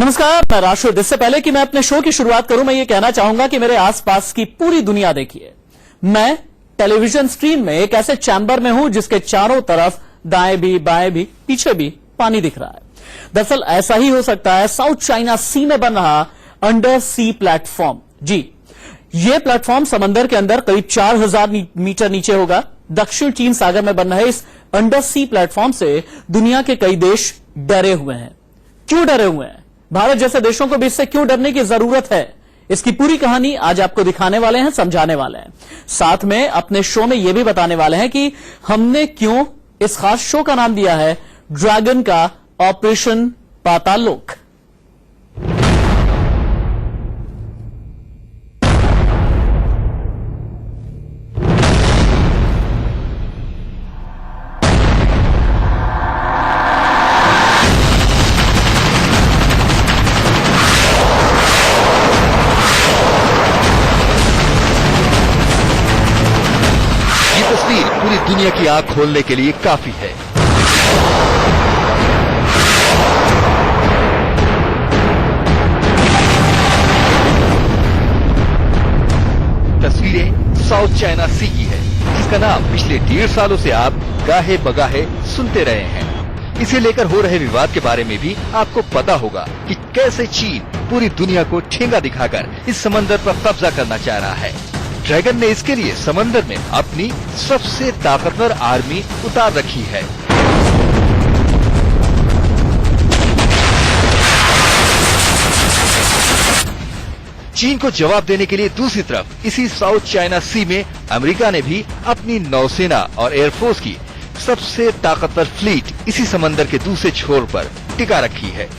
नमस्कार, मैं राशिद। इससे पहले कि मैं अपने शो की शुरुआत करूं, मैं ये कहना चाहूंगा कि मेरे आसपास की पूरी दुनिया देखिए। मैं टेलीविजन स्क्रीन में एक ऐसे चैम्बर में हूं जिसके चारों तरफ दाएं भी, बाएं भी, पीछे भी पानी दिख रहा है। दरअसल ऐसा ही हो सकता है साउथ चाइना सी में बन रहा अंडर सी प्लेटफॉर्म। जी, यह प्लेटफॉर्म समंदर के अंदर करीब 4000 मीटर नीचे होगा। दक्षिण चीन सागर में बन रहे इस अंडर सी प्लेटफॉर्म से दुनिया के कई देश डरे हुए हैं। क्यों डरे हुए हैं? भारत जैसे देशों को भी इससे क्यों डरने की जरूरत है? इसकी पूरी कहानी आज आपको दिखाने वाले हैं, समझाने वाले हैं। साथ में अपने शो में यह भी बताने वाले हैं कि हमने क्यों इस खास शो का नाम दिया है ड्रैगन का ऑपरेशन पाताल लोक। पूरी दुनिया की आंख खोलने के लिए काफी है। तस्वीरें साउथ चाइना सी की है, जिसका नाम पिछले 1.5 सालों से आप गाहे बगाहे सुनते रहे हैं। इसे लेकर हो रहे विवाद के बारे में भी आपको पता होगा कि कैसे चीन पूरी दुनिया को ठेंगा दिखाकर इस समंदर पर कब्जा करना चाह रहा है। ड्रैगन ने इसके लिए समंदर में अपनी सबसे ताकतवर आर्मी उतार रखी है। चीन को जवाब देने के लिए दूसरी तरफ इसी साउथ चाइना सी में अमेरिका ने भी अपनी नौसेना और एयरफोर्स की सबसे ताकतवर फ्लीट इसी समंदर के दूसरे छोर पर टिका रखी है।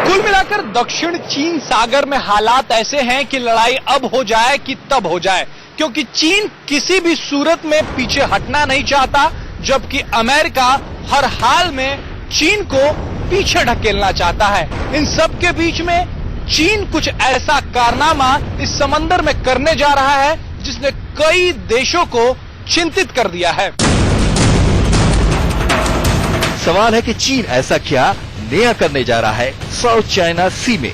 कुल मिलाकर दक्षिण चीन सागर में हालात ऐसे हैं कि लड़ाई अब हो जाए कि तब हो जाए, क्योंकि चीन किसी भी सूरत में पीछे हटना नहीं चाहता, जबकि अमेरिका हर हाल में चीन को पीछे ढकेलना चाहता है। इन सब के बीच में चीन कुछ ऐसा कारनामा इस समंदर में करने जा रहा है जिसने कई देशों को चिंतित कर दिया है। सवाल है कि चीन ऐसा क्या नया करने जा रहा है साउथ चाइना सी में।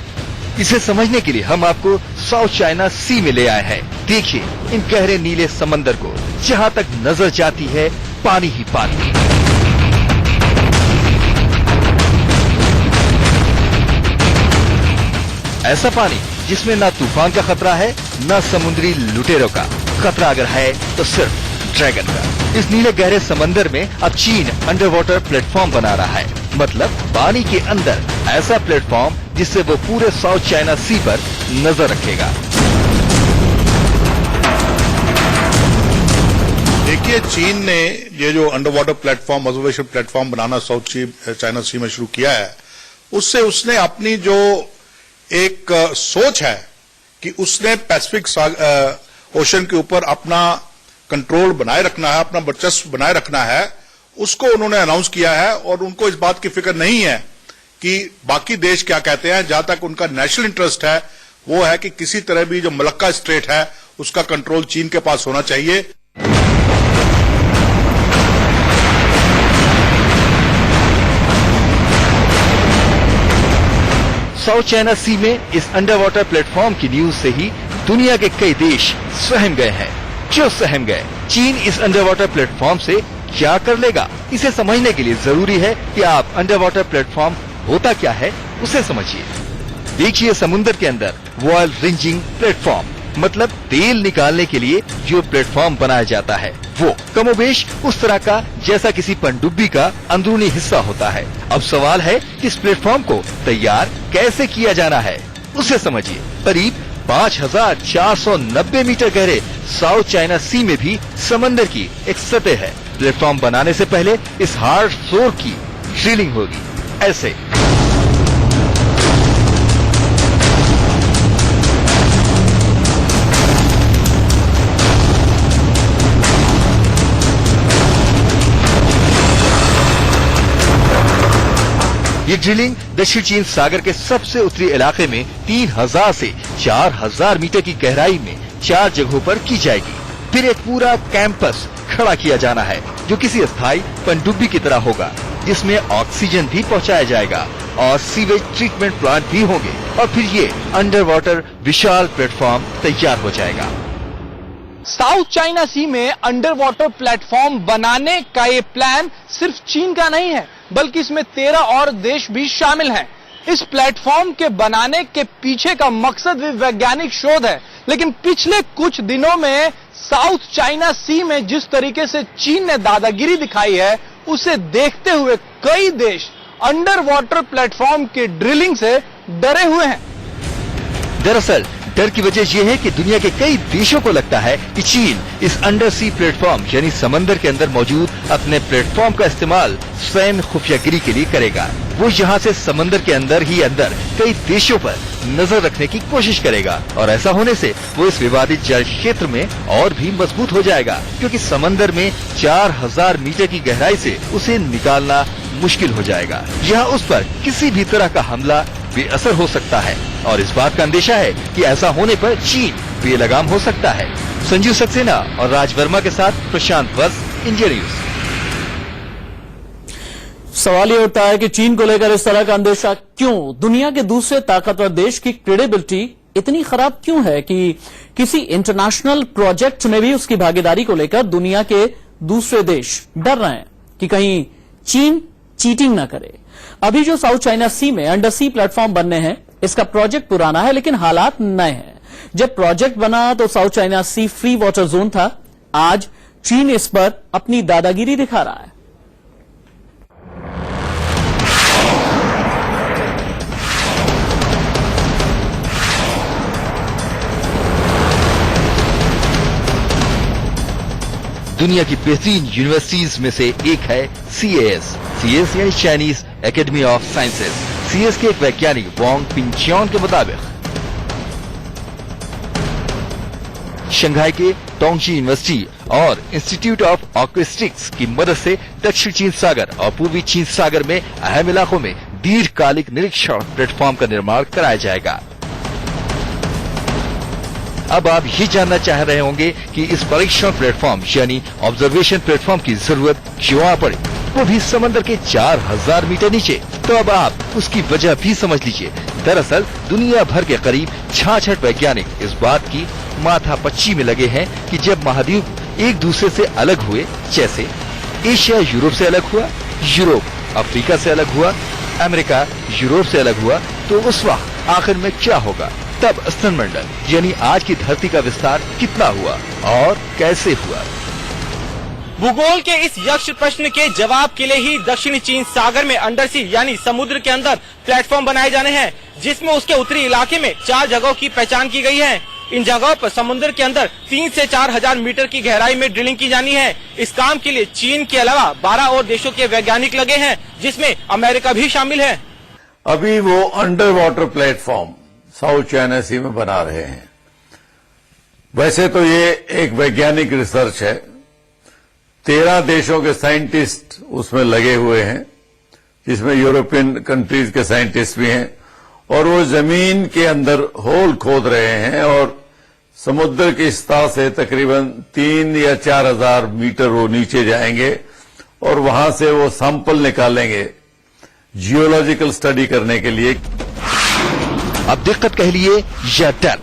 इसे समझने के लिए हम आपको साउथ चाइना सी में ले आए हैं। देखिए इन गहरे नीले समंदर को, जहाँ तक नजर जाती है पानी ही पानी। ऐसा पानी जिसमें ना तूफान का खतरा है, ना समुद्री लुटेरों का खतरा। अगर है तो सिर्फ ड्रैगन का। इस नीले गहरे समंदर में अब चीन अंडर वाटर प्लेटफॉर्म बना रहा है, मतलब पानी के अंदर ऐसा प्लेटफॉर्म जिससे वो पूरे साउथ चाइना सी पर नजर रखेगा। देखिए, चीन ने ये जो under water platform, observation platform बनाना साउथ चाइना सी में शुरू किया है, उससे उसने अपनी जो एक सोच है कि उसने पैसिफिक ओशन के ऊपर अपना कंट्रोल बनाए रखना है, अपना वर्चस्व बनाए रखना है, उसको उन्होंने अनाउंस किया है। और उनको इस बात की फिक्र नहीं है कि बाकी देश क्या कहते हैं। जहां तक उनका नेशनल इंटरेस्ट है वो है कि किसी तरह भी जो मलक्का स्ट्रेट है उसका कंट्रोल चीन के पास होना चाहिए। साउथ चाइना सी में इस अंडर वाटर प्लेटफॉर्म की न्यूज से ही दुनिया के कई देश सहम गए हैं। क्यों सहम गए? चीन इस अंडर वाटर प्लेटफॉर्म से क्या कर लेगा? इसे समझने के लिए जरूरी है कि आप अंडर वाटर प्लेटफॉर्म होता क्या है उसे समझिए। देखिए समुद्र के अंदर ऑयल रिंजिंग प्लेटफॉर्म, मतलब तेल निकालने के लिए जो प्लेटफॉर्म बनाया जाता है, वो कमोबेश उस तरह का जैसा किसी पनडुब्बी का अंदरूनी हिस्सा होता है। अब सवाल है कि इस प्लेटफॉर्म को तैयार कैसे किया जाना है, उसे समझिए। करीब 5490 मीटर गहरे साउथ चाइना सी में भी समंदर की एक सतह है। प्लेटफॉर्म बनाने से पहले इस हार्ड फ्लोर की ड्रिलिंग होगी, ऐसे। ये ड्रिलिंग दक्षिण चीन सागर के सबसे उत्तरी इलाके में 3000 से 4000 मीटर की गहराई में 4 जगहों पर की जाएगी। फिर एक पूरा कैंपस खड़ा किया जाना है जो किसी अस्थायी पनडुब्बी की तरह होगा, जिसमें ऑक्सीजन भी पहुंचाया जाएगा। और सीवेज ट्रीटमेंट प्लांट भी होंगे और फिर ये अंडर वाटर विशाल प्लेटफॉर्म तैयार हो जाएगा। साउथ चाइना सी में अंडर वाटर प्लेटफॉर्म बनाने का ये प्लान सिर्फ चीन का नहीं है, बल्कि इसमें 13 और देश भी शामिल हैं। इस प्लेटफॉर्म के बनाने के पीछे का मकसद भी वैज्ञानिक शोध है, लेकिन पिछले कुछ दिनों में साउथ चाइना सी में जिस तरीके से चीन ने दादागिरी दिखाई है, उसे देखते हुए कई देश अंडर वाटर प्लेटफॉर्म के ड्रिलिंग से डरे हुए हैं। दरअसल डर की वजह यह है कि दुनिया के कई देशों को लगता है कि चीन इस अंडर सी प्लेटफॉर्म यानी समंदर के अंदर मौजूद अपने प्लेटफॉर्म का इस्तेमाल स्वयं खुफियागिरी के लिए करेगा। वो यहाँ से समंदर के अंदर ही अंदर कई देशों पर नजर रखने की कोशिश करेगा और ऐसा होने से वो इस विवादित जल क्षेत्र में और भी मजबूत हो जाएगा, क्योंकि समंदर में 4000 मीटर की गहराई से उसे निकालना मुश्किल हो जाएगा। यहाँ उस पर किसी भी तरह का हमला बेअसर हो सकता है और इस बात का अंदेशा है कि ऐसा होने पर चीन बेलगाम हो सकता है। संजीव सक्सेना और राज वर्मा के साथ प्रशांत वत्स, इंडिया न्यूज। सवाल ये उठता है कि चीन को लेकर इस तरह का अंदेशा क्यों? दुनिया के दूसरे ताकतवर देश की क्रेडिबिलिटी इतनी खराब क्यों है कि किसी इंटरनेशनल प्रोजेक्ट में भी उसकी भागीदारी को लेकर दुनिया के दूसरे देश डर रहे हैं कि कहीं चीन चीटिंग न करे। अभी जो साउथ चाइना सी में अंडर सी प्लेटफॉर्म बनने हैं, इसका प्रोजेक्ट पुराना है लेकिन हालात नए हैं। जब प्रोजेक्ट बना तो साउथ चाइना सी फ्री वाटर जोन था, आज चीन इस पर अपनी दादागिरी दिखा रहा है। दुनिया की बेहतरीन यूनिवर्सिटीज में से एक है CAS यानी Chinese academy of sciences. CAS के एक वैज्ञानिक वांग पिंगचियान के मुताबिक शंघाई के टोंगजी यूनिवर्सिटी और इंस्टीट्यूट ऑफ ऑक्वेस्टिक्स की मदद से दक्षिण चीन सागर और पूर्वी चीन सागर में अहम इलाकों में दीर्घकालिक निरीक्षण प्लेटफॉर्म का निर्माण कराया जाएगा। अब आप ये जानना चाह रहे होंगे कि इस परीक्षण प्लेटफॉर्म यानी ऑब्जर्वेशन प्लेटफॉर्म की जरूरत क्यों आ पड़ी, वो भी समंदर के 4000 मीटर नीचे। तो अब आप उसकी वजह भी समझ लीजिए। दरअसल दुनिया भर के करीब 66 वैज्ञानिक इस बात की माथापच्ची में लगे हैं कि जब महाद्वीप एक दूसरे से अलग हुए, जैसे एशिया यूरोप से अलग हुआ, यूरोप अफ्रीका से अलग हुआ, अमेरिका यूरोप से अलग हुआ, तो उस वक्त आखिर में क्या होगा? तब स्तनमंडल यानी आज की धरती का विस्तार कितना हुआ और कैसे हुआ? भूगोल के इस यक्ष प्रश्न के जवाब के लिए ही दक्षिणी चीन सागर में अंडर सी यानी समुद्र के अंदर प्लेटफॉर्म बनाए जाने हैं, जिसमें उसके उत्तरी इलाके में 4 जगहों की पहचान की गई है। इन जगहों पर समुद्र के अंदर 3 से 4000 मीटर की गहराई में ड्रिलिंग की जानी है। इस काम के लिए चीन के अलावा 12 और देशों के वैज्ञानिक लगे हैं, जिसमें अमेरिका भी शामिल है। अभी वो under water platform South China Sea में बना रहे हैं। वैसे तो ये एक वैज्ञानिक रिसर्च है, 13 देशों के साइंटिस्ट उसमें लगे हुए हैं, जिसमें यूरोपियन कंट्रीज के साइंटिस्ट भी हैं, और वो जमीन के अंदर होल खोद रहे हैं और समुद्र की सतह से तकरीबन 3 या 4000 मीटर वो नीचे जाएंगे और वहां से वो सैंपल निकालेंगे जियोलॉजिकल स्टडी करने के लिए। अब दिक्कत कह लिए या डर,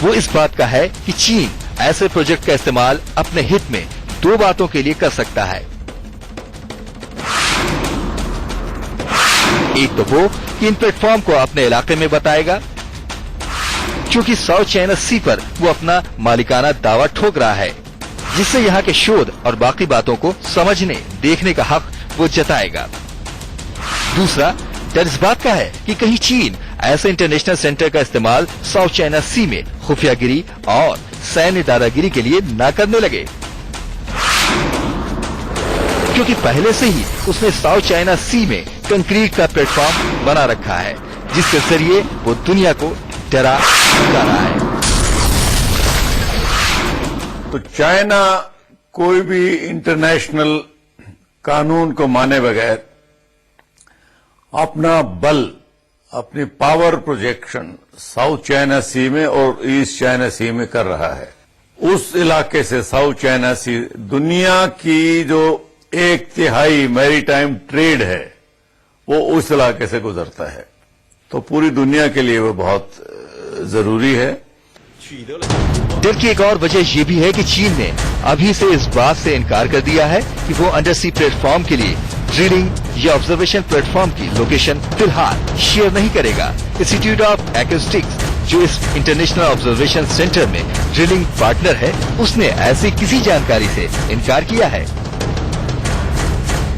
वो इस बात का है कि चीन ऐसे प्रोजेक्ट का इस्तेमाल अपने हित में 2 बातों के लिए कर सकता है। एक तो वो कि इन प्लेटफॉर्म को अपने इलाके में बताएगा, क्योंकि साउथ चाइना सी पर वो अपना मालिकाना दावा ठोक रहा है, जिससे यहाँ के शोध और बाकी बातों को समझने देखने का हक वो जताएगा। दूसरा डर इस बात का है कि कहीं चीन ऐसे इंटरनेशनल सेंटर का इस्तेमाल साउथ चाइना सी में खुफियागिरी और सैन्य दादागिरी के लिए न करने लगे, क्योंकि पहले से ही उसने साउथ चाइना सी में कंक्रीट का प्लेटफॉर्म बना रखा है, जिसके जरिए वो दुनिया को डरा धमका रहा है। तो चाइना कोई भी इंटरनेशनल कानून को माने बगैर अपना बल, अपनी power projection south China Sea में और ईस्ट चाइना सी में कर रहा है। उस इलाके से साउथ चाइना सी दुनिया की जो 1/3 मैरीटाइम ट्रेड है वो उस इलाके से गुजरता है। तो पूरी दुनिया के लिए वो बहुत जरूरी है। डर की एक और वजह ये भी है कि चीन ने अभी से इस बात से इनकार कर दिया है कि वो अंडर सी प्लेटफॉर्म के लिए ड्रिलिंग या ऑब्जर्वेशन प्लेटफॉर्म की लोकेशन फिलहाल शेयर नहीं करेगा। इंस्टीट्यूट ऑफ एक्यूस्टिक्स, जो इस इंटरनेशनल ऑब्जर्वेशन सेंटर में ड्रिलिंग पार्टनर है, उसने ऐसी किसी जानकारी से इनकार किया है।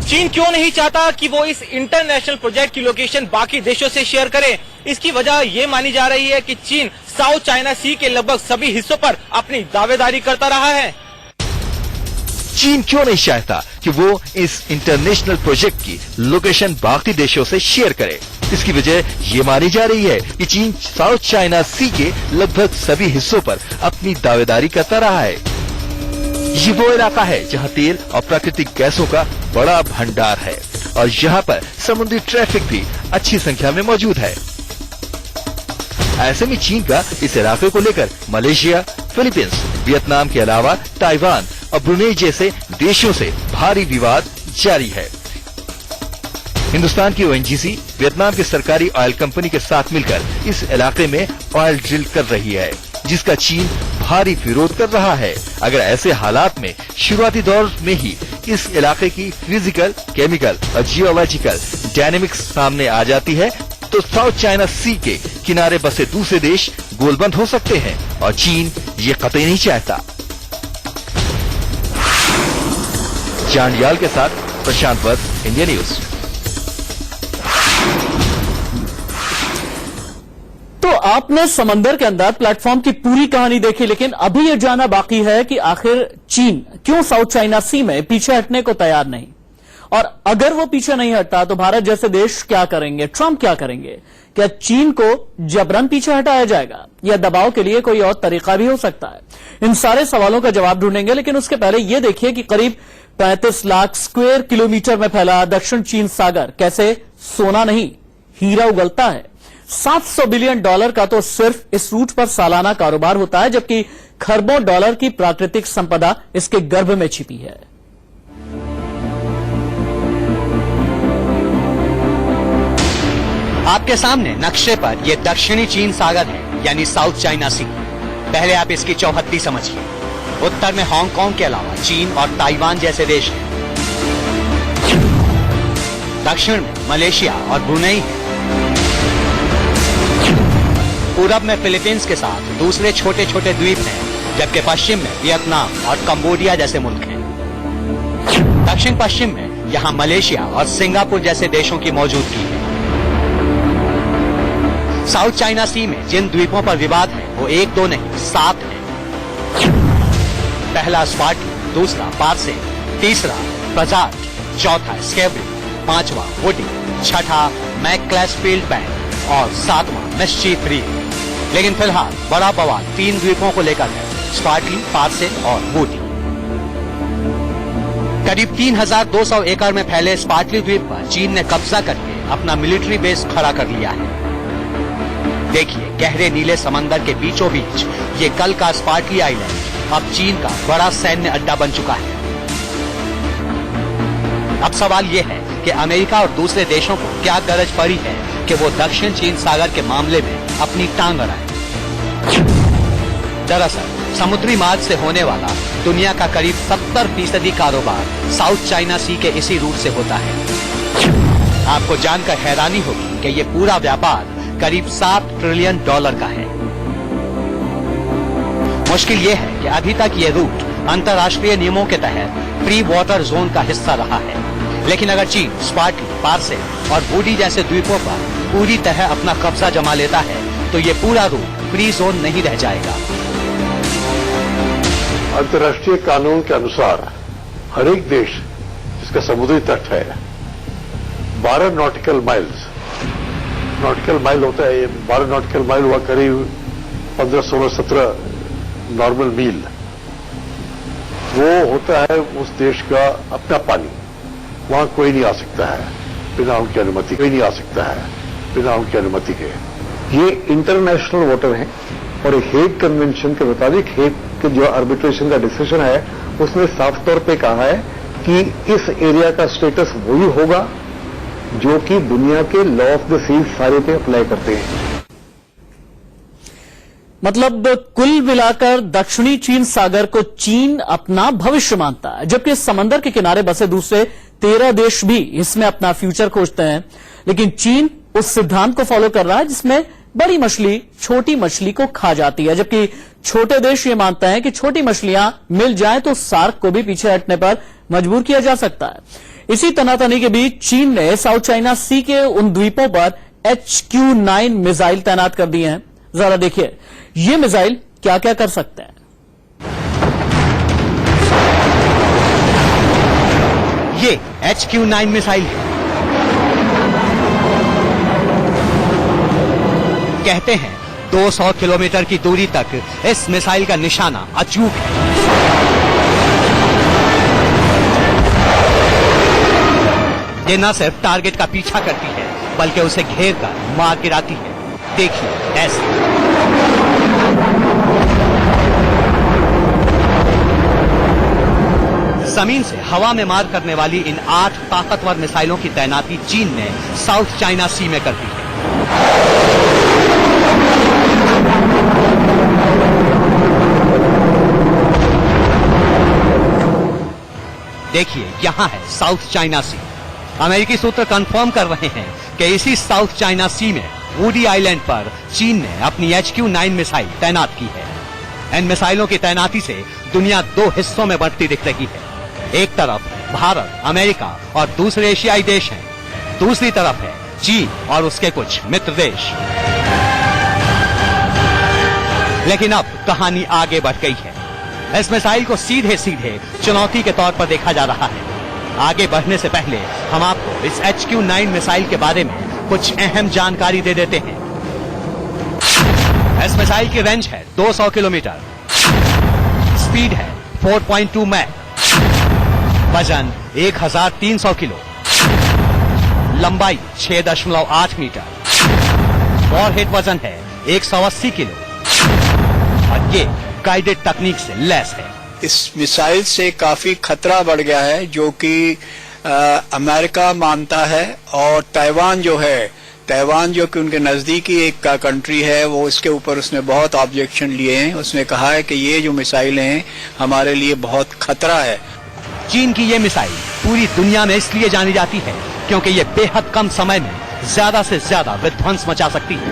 चीन क्यों नहीं चाहता कि वो इस इंटरनेशनल प्रोजेक्ट की लोकेशन बाकी देशों से शेयर करे? इसकी वजह ये मानी जा रही है कि चीन साउथ चाइना सी के लगभग सभी हिस्सों पर अपनी दावेदारी करता रहा है। चीन क्यों नहीं चाहता कि वो इस इंटरनेशनल प्रोजेक्ट की लोकेशन बाकी देशों से शेयर करे? इसकी वजह ये मानी जा रही है कि चीन साउथ चाइना सी के लगभग सभी हिस्सों पर अपनी दावेदारी करता रहा है। ये वो इलाका है जहां तेल और प्राकृतिक गैसों का बड़ा भंडार है और यहाँ पर समुद्री ट्रैफिक भी अच्छी संख्या में मौजूद है। ऐसे में चीन का इस इलाके को लेकर मलेशिया, फिलीपींस, वियतनाम के अलावा ताइवान और ब्रुनेई जैसे देशों से भारी विवाद जारी है। हिंदुस्तान की ओएनजीसी वियतनाम की सरकारी ऑयल कंपनी के साथ मिलकर इस इलाके में ऑयल ड्रिल कर रही है, जिसका चीन भारी विरोध कर रहा है। अगर ऐसे हालात में शुरुआती दौर में ही इस इलाके की फिजिकल, केमिकल और जियोलॉजिकल डायनेमिक्स सामने आ जाती है तो साउथ चाइना सी के किनारे बसे दूसरे देश गोलबंद हो सकते हैं और चीन ये कतई नहीं चाहता। जांडियाल के साथ प्रशांत वत्स, इंडिया न्यूज। तो आपने समंदर के अंदर प्लेटफॉर्म की पूरी कहानी देखी, लेकिन अभी यह जानना बाकी है कि आखिर चीन क्यों साउथ चाइना सी में पीछे हटने को तैयार नहीं, और अगर वो पीछे नहीं हटता तो भारत जैसे देश क्या करेंगे, ट्रंप क्या करेंगे? क्या चीन को जबरन पीछे हटाया जाएगा या दबाव के लिए कोई और तरीका भी हो सकता है? इन सारे सवालों का जवाब ढूंढेंगे, लेकिन उसके पहले यह देखिए कि करीब 35 लाख स्क्वायर किलोमीटर में फैला दक्षिण चीन सागर कैसे सोना नहीं हीरा उगलता है। $700 बिलियन का तो सिर्फ इस रूट पर सालाना कारोबार होता है, जबकि खरबों डॉलर की प्राकृतिक संपदा इसके गर्भ में छिपी है। आपके सामने नक्शे पर यह दक्षिणी चीन सागर है, यानी साउथ चाइना सी। पहले आप इसकी चौहद्दी समझिए। उत्तर में हांगकांग के अलावा चीन और ताइवान जैसे देश हैं। दक्षिण में मलेशिया और ब्रुनेई है। पूरब में फिलीपींस के साथ दूसरे छोटे छोटे द्वीप हैं, जबकि पश्चिम में वियतनाम और कंबोडिया जैसे मुल्क हैं। दक्षिण पश्चिम में यहाँ मलेशिया और सिंगापुर जैसे देशों की मौजूदगी है। साउथ चाइना सी में जिन द्वीपों पर विवाद है वो 1, 2 नहीं 7 है। पहला स्पार्टी, दूसरा पारसे, तीसरा प्रजाट, चौथा स्केवरी, पांचवा वुडी, छठा मैक्लेसफील्ड बैंक और 7वां मिस्चीफ रीफ। लेकिन फिलहाल बड़ा बवाल 3 द्वीपों को लेकर है, स्पार्टली, पारसे और वुडी। करीब 3200 एकड़ में फैले स्पार्टली द्वीप पर चीन ने कब्जा करके अपना मिलिट्री बेस खड़ा कर लिया है। देखिए, गहरे नीले समंदर के बीचों बीच ये कल का स्पार्टली आइलैंड अब चीन का बड़ा सैन्य अड्डा बन चुका है। अब सवाल ये है कि अमेरिका और दूसरे देशों को क्या गरज पड़ी है कि वो दक्षिण चीन सागर के मामले में अपनी टांग अड़ाएं। दरअसल समुद्री मार्ग से होने वाला दुनिया का करीब 70% कारोबार साउथ चाइना सी के इसी रूट से होता है। आपको जानकर हैरानी होगी कि ये पूरा व्यापार करीब $7 ट्रिलियन का है। मुश्किल ये है कि अभी तक ये रूट अंतर्राष्ट्रीय नियमों के तहत फ्री वाटर जोन का हिस्सा रहा है, लेकिन अगर चीन स्पार्टली, पारसे और वुडी जैसे द्वीपों पर पूरी तरह अपना कब्जा जमा लेता है तो ये पूरा रूट फ्री जोन नहीं रह जाएगा। अंतर्राष्ट्रीय कानून के अनुसार हर एक देश जिसका समुद्री तट है 12 नॉटिकल माइल होता है। 12 नॉटिकल माइल हुआ करीब 15, 16, 17 नॉर्मल मील। वो होता है उस देश का अपना पानी। वहां कोई नहीं आ सकता है बिना उनकी अनुमति, कोई नहीं आ सकता है बिना उनकी अनुमति के। ये इंटरनेशनल वाटर है और हेग कन्वेंशन के मुताबिक हेग के जो आर्बिट्रेशन का डिसीजन है उसने साफ तौर पे कहा है कि इस एरिया का स्टेटस वही होगा जो कि दुनिया के लॉ ऑफ द सीज सारे पे अप्लाई करते हैं। मतलब कुल मिलाकर दक्षिणी चीन सागर को चीन अपना भविष्य मानता है, जबकि इस समंदर के किनारे बसे दूसरे 13 देश भी इसमें अपना फ्यूचर खोजते हैं। लेकिन चीन उस सिद्धांत को फॉलो कर रहा है जिसमें बड़ी मछली छोटी मछली को खा जाती है, जबकि छोटे देश ये मानते हैं कि छोटी मछलियां मिल जाएं तो सार्क को भी पीछे हटने पर मजबूर किया जा सकता है। इसी तनातनी के बीच चीन ने साउथ चाइना सी के उन द्वीपों पर HQ-9 मिसाइल तैनात कर दिए हैं। जरा देखिए ये मिसाइल क्या क्या कर सकते हैं। ये HQ-9 मिसाइल है। कहते हैं 200 किलोमीटर की दूरी तक इस मिसाइल का निशाना अचूक है। ये न सिर्फ टारगेट का पीछा करती है बल्कि उसे घेर कर मार गिराती है। देखिए ऐसे। जमीन से हवा में मार करने वाली इन 8 ताकतवर मिसाइलों की तैनाती चीन ने साउथ चाइना सी में कर दी है। देखिए यहां है साउथ चाइना सी। अमेरिकी सूत्र कंफर्म कर रहे हैं कि इसी साउथ चाइना सी में वुडी आइलैंड पर चीन ने अपनी HQ-9 मिसाइल तैनात की है। इन मिसाइलों की तैनाती से दुनिया 2 हिस्सों में बढ़ती दिख रही है। एक तरफ भारत, अमेरिका और दूसरे एशियाई देश हैं, दूसरी तरफ है चीन और उसके कुछ मित्र देश। लेकिन अब कहानी आगे बढ़ गई है। इस मिसाइल को सीधे सीधे चुनौती के तौर पर देखा जा रहा है। आगे बढ़ने से पहले हम आपको इस HQ-9 मिसाइल के बारे में कुछ अहम जानकारी दे देते हैं। इस मिसाइल की रेंज है 200 किलोमीटर, स्पीड है 4.2 मैक, वजन 1300 किलो, लंबाई 6.8 मीटर, वॉरहेड वजन है 180 किलो और ये गाइडेड तकनीक से लैस है। इस मिसाइल से काफी खतरा बढ़ गया है जो कि अमेरिका मानता है, और ताइवान जो कि उनके नजदीकी एक कंट्री है, वो इसके ऊपर उसने बहुत ऑब्जेक्शन लिए हैं। उसने कहा है कि ये जो मिसाइलें हैं हमारे लिए बहुत खतरा है। चीन की ये मिसाइल पूरी दुनिया में इसलिए जानी जाती है क्योंकि ये बेहद कम समय में ज्यादा से ज्यादा विध्वंस मचा सकती है।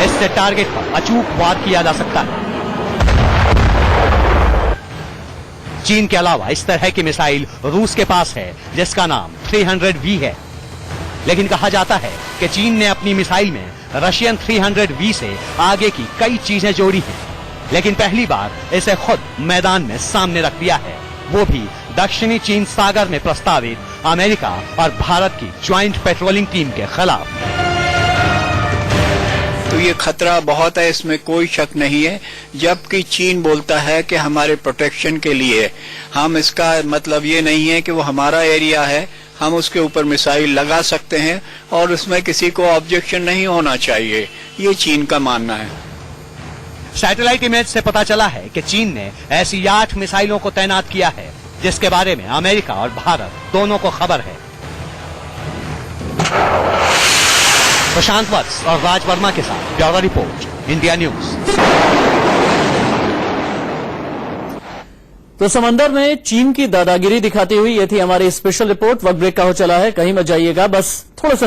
इससे टारगेट पर अचूक वार किया जा सकता है। चीन के अलावा इस तरह की मिसाइल रूस के पास है जिसका नाम 300V है। लेकिन कहा जाता है कि चीन ने अपनी मिसाइल में रशियन 300V से आगे की कई चीजें जोड़ी हैं, लेकिन पहली बार इसे खुद मैदान में सामने रख दिया है, वो भी दक्षिणी चीन सागर में प्रस्तावित अमेरिका और भारत की ज्वाइंट पेट्रोलिंग टीम के खिलाफ। तो ये खतरा बहुत है, इसमें कोई शक नहीं है। जबकि चीन बोलता है कि हमारे प्रोटेक्शन के लिए हम, इसका मतलब ये नहीं है कि वो हमारा एरिया है, हम उसके ऊपर मिसाइल लगा सकते हैं और उसमें किसी को ऑब्जेक्शन नहीं होना चाहिए, ये चीन का मानना है। सैटेलाइट इमेज से पता चला है कि चीन ने ऐसी 8 मिसाइलों को तैनात किया है जिसके बारे में अमेरिका और भारत दोनों को खबर है। प्रशांत वत्स और राज वर्मा के साथ ब्यूरो रिपोर्ट, इंडिया न्यूज। तो समंदर में चीन की दादागिरी दिखाती हुई ये थी हमारी स्पेशल रिपोर्ट। वक्त ब्रेक का हो चला है, कहीं मत जाइएगा, बस थोड़ा सा